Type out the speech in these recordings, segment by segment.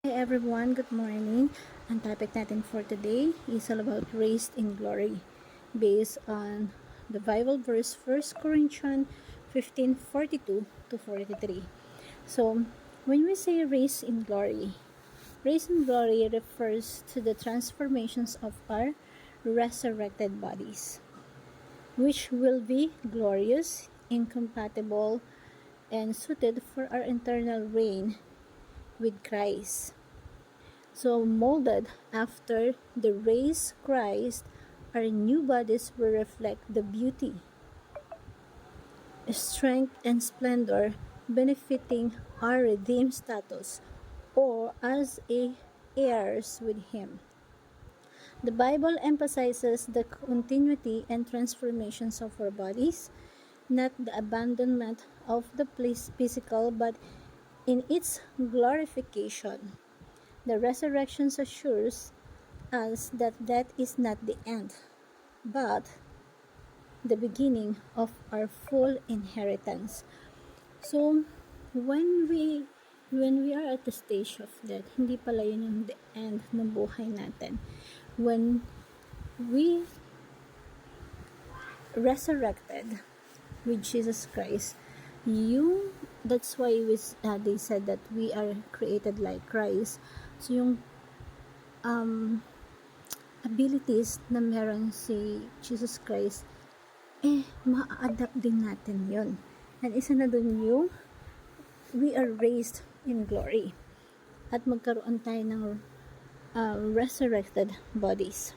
Hi everyone, good morning. Ang topic natin for today is all about raised in glory based on the Bible verse 1 Corinthians 15:42 to 43. So, when we say raised in glory refers to the transformations of our resurrected bodies, which will be glorious, incompatible, and suited for our eternal reign with Christ. So, molded after the raised Christ, our new bodies will reflect the beauty, strength, and splendor benefiting our redeemed status or as heirs with Him. The Bible emphasizes the continuity and transformations of our bodies, not the abandonment of the physical, but in its glorification. The resurrection assures us that death is not the end, but the beginning of our full inheritance. So, when we when we are at the stage of death, hindi pala yun yung the end ng buhay natin. When we resurrected with Jesus Christ, that's why they said that we are created like Christ. So, yung abilities na meron si Jesus Christ, ma-adapt din natin yon. And isa na dun yung we are raised in glory. At magkaroon tayo ng resurrected bodies.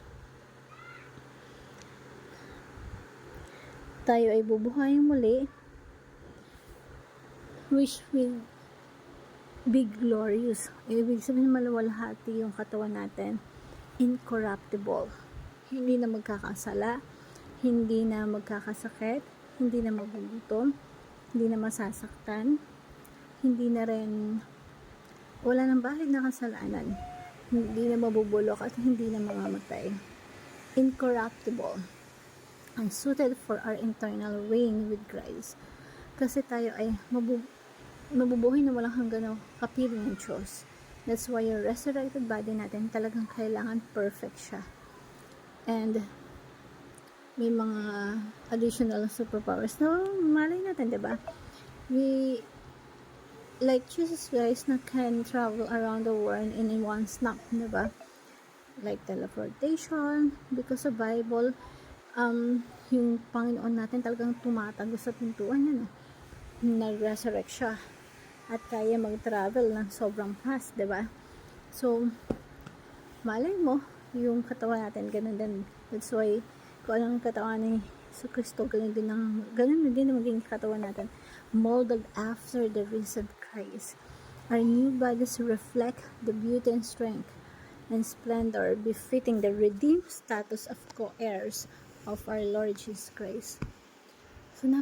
Tayo ay bubuhayin muli, which will be glorious. Ibig sabihin maluwalhati yung katawan natin. Incorruptible. Hindi na magkakasala, hindi na magkakasakit, hindi na magugutom, hindi na masasaktan, hindi na rin wala nang bahid na kasalanan, hindi na mabubulok at hindi na mamamatay. Incorruptible and suited for our eternal reign with Christ. Kasi tayo ay mabubuhay na walang hanggan ng kapiling ng Diyos. That's why yung resurrected body natin talagang kailangan perfect siya. And may mga additional superpowers na malay natin, diba? We, like Jesus Christ na can travel around the world in one snap, diba? Like teleportation, because sa Bible, yung Panginoon natin talagang tumatago sa pintuan yan. Nag-resurrect siya. At kaya mag-travel ng sobrang fast, diba? So, malay mo, yung katawan natin, ganun din. That's why, kung anong katawan ni Kristo, ganun din ang maging katawan natin. Molded after the risen Christ. Our new bodies reflect the beauty and strength and splendor befitting the redeemed status of co-heirs of our Lord Jesus Christ. So,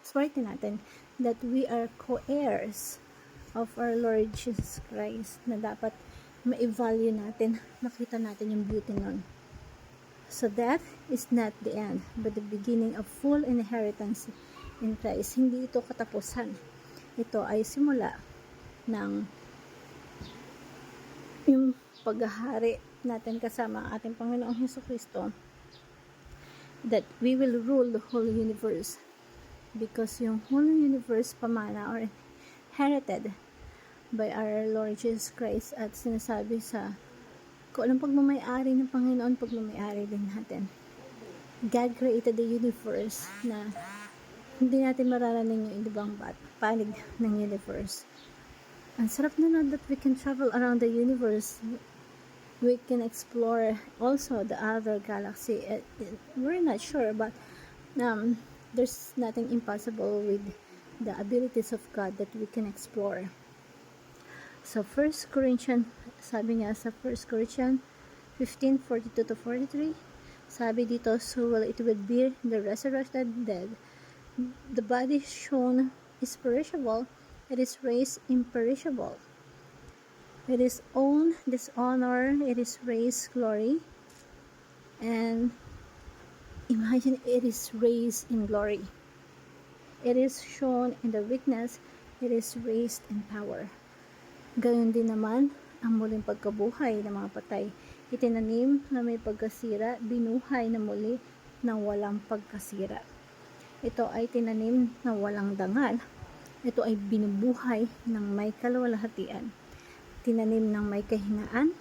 swerte natin that we are co-heirs of our Lord Jesus Christ na dapat ma-evalue natin, makita natin yung beauty nun. So that is not the end, but the beginning of full inheritance in Christ. Hindi ito katapusan. Ito ay simula ng yung paghahari natin kasama ang ating Panginoong Jesucristo, that we will rule the whole universe. Because yung whole universe pamana or inherited by our Lord Jesus Christ, at sinasabi sa kung anong pagmamayari ng Panginoon, pagmamayari din natin. God created the universe na hindi natin mararating yung ibang panig ng universe. Ang sarap na that we can travel around the universe. We can explore also the other galaxy. We're not sure, but there's nothing impossible with the abilities of God that we can explore. So, 1 Corinthians, sabi niya sa 1 Corinthians 15:42 to 43, sabi dito, so it will be the resurrected dead. The body shown is perishable, it is raised imperishable. It is own dishonor, it is raised glory. And imagine, it is raised in glory. It is shown in the weakness, it is raised in power. Gayon din naman ang muling pagkabuhay ng mga patay. Itinanim na may pagkasira, binuhay na muli ng walang pagkasira. Ito ay tinanim na walang dangal. Ito ay binubuhay ng may kaluwalhatian. Tinanim ng may kahingaan,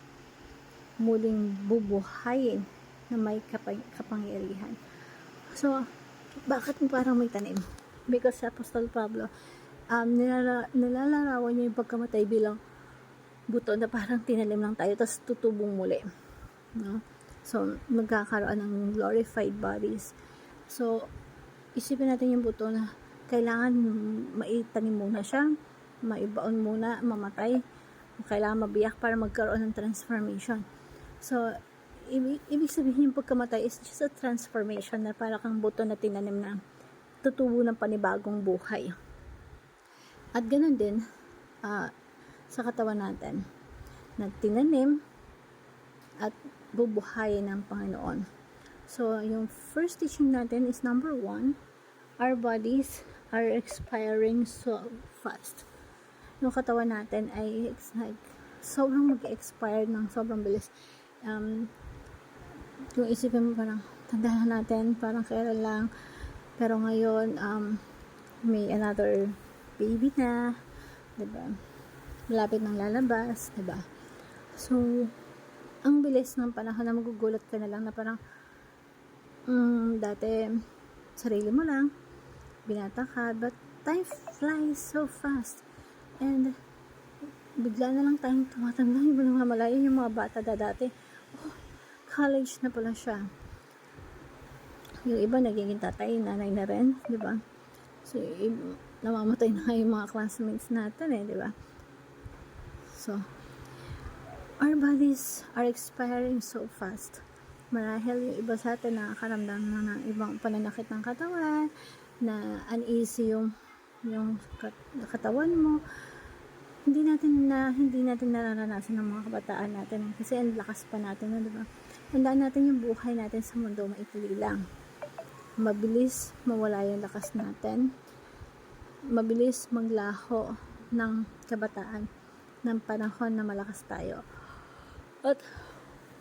muling bubuhayin na may kapangyarihan. So, bakit parang may tanim? Because Apostol Pablo, nilalarawan niya yung pagkamatay bilang buto na parang tinalim lang tayo, tapos tutubong muli. No? So, magkakaroon ng glorified bodies. So, isipin natin yung buto na kailangan maitanim muna siya, maibaon muna, mamatay, kailangan mabiyak para magkaroon ng transformation. So, ibig sabihin yung pagkamatay is just a transformation na para kang buto na tinanim na tutubo ng panibagong buhay. At ganun din sa katawan natin na tinanim at bubuhayin ng Panginoon. So, yung first teaching natin is number 1, our bodies are expiring so fast. Yung katawan natin ay sobrang mag-expire ng sobrang bilis. Kung isipin mo parang tandaan natin, parang kailan lang, pero ngayon may another baby na, diba? Malapit nang lalabas, diba? So, ang bilis ng panahon na magugulat ka na lang na parang dati sarili mo lang, binata ka, but time flies so fast. And bigla na lang tayong tumatanda, yung namamalayan yung mga bata dati. College na pala siya. Yung iba nagiging tatay, nanay na rin, di ba? So, namamatay na yung mga classmates natin di ba? So, our bodies are expiring so fast. Marahil yung iba sa atin nakakaramdam na ng ibang pananakit ng katawan, na uneasy yung katawan mo. Hindi natin nararanasan ng mga kabataan natin kasi ang lakas pa natin, di ba? Tandaan natin yung buhay natin sa mundo maikli lang. Mabilis mawala yung lakas natin. Mabilis maglaho ng kabataan ng panahon na malakas tayo. At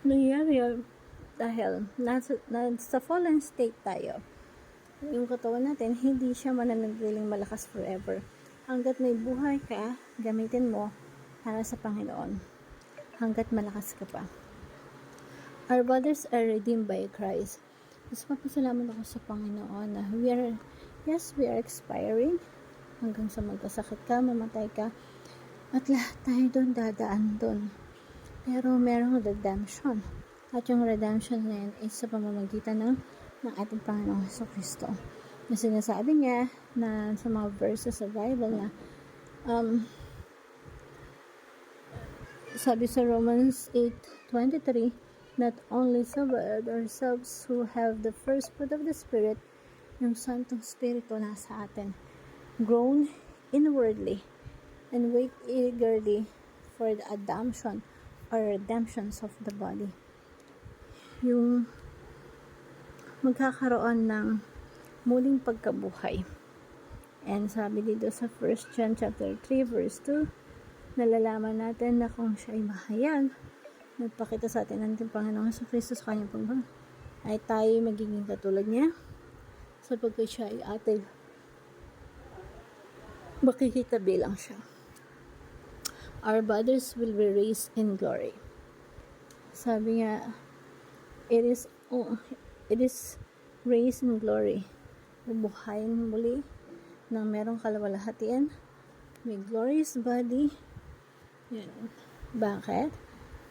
nangyari yun dahil nasa fallen state tayo. Yung katawan natin, hindi siya mananatiling malakas forever. Hanggat may buhay ka, gamitin mo para sa Panginoon. Hanggat malakas ka pa. Our bodies are redeemed by Christ. Mas papasalamat ako sa Panginoon na we are expiring. Hanggang sa magkasakit ka, mamatay ka. At lahat tayo doon dadaan doon. Pero merong redemption. At yung redemption na yun is sa pamamagitan ng ating Panginoong Jesucristo. Na sinasabi niya na sa mga verses sa Bible na sabi sa Romans 8:23, not only so but ourselves who have the first fruit of the Spirit, yung Santong Spirito nasa atin, grown inwardly and wait eagerly for the adoption or redemptions of the body. Yung magkakaroon ng muling pagkabuhay. And sabi dito sa 1 John chapter 3 verse 2, nalalaman natin na kung siya ay mahayag, nagpakita sa atin ng Panginoong Jesucristo sa kanyang pagbabago, ay tayo magiging katulad niya sapagkat siya ay ating makikita bilang siya. Our bodies will be raised in glory. Sabi nga, it is raised in glory. Bubuhayin muli ng merong kaluwalhatian. May glorious body. Yan. Bakit?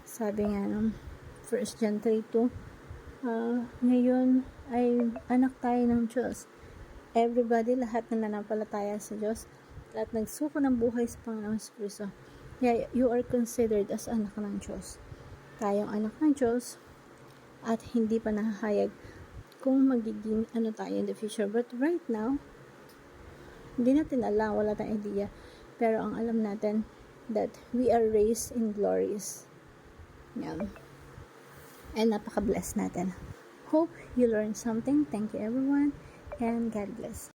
Sabi nga ng 1 John 3:2, ngayon ay anak tayo ng Diyos. Everybody, lahat na nanampalataya sa Diyos at nagsuko ng buhay sa Panginoong Jesucristo, you are considered as anak ng Diyos. Tayong anak ng Diyos at hindi pa nahahayag kung magiging ano tayo in the future. But right now, hindi natin alam, wala tayong idea. Pero ang alam natin that we are raised in glories. Yan. And napaka-bless natin. Hope you learned something. Thank you everyone and God bless.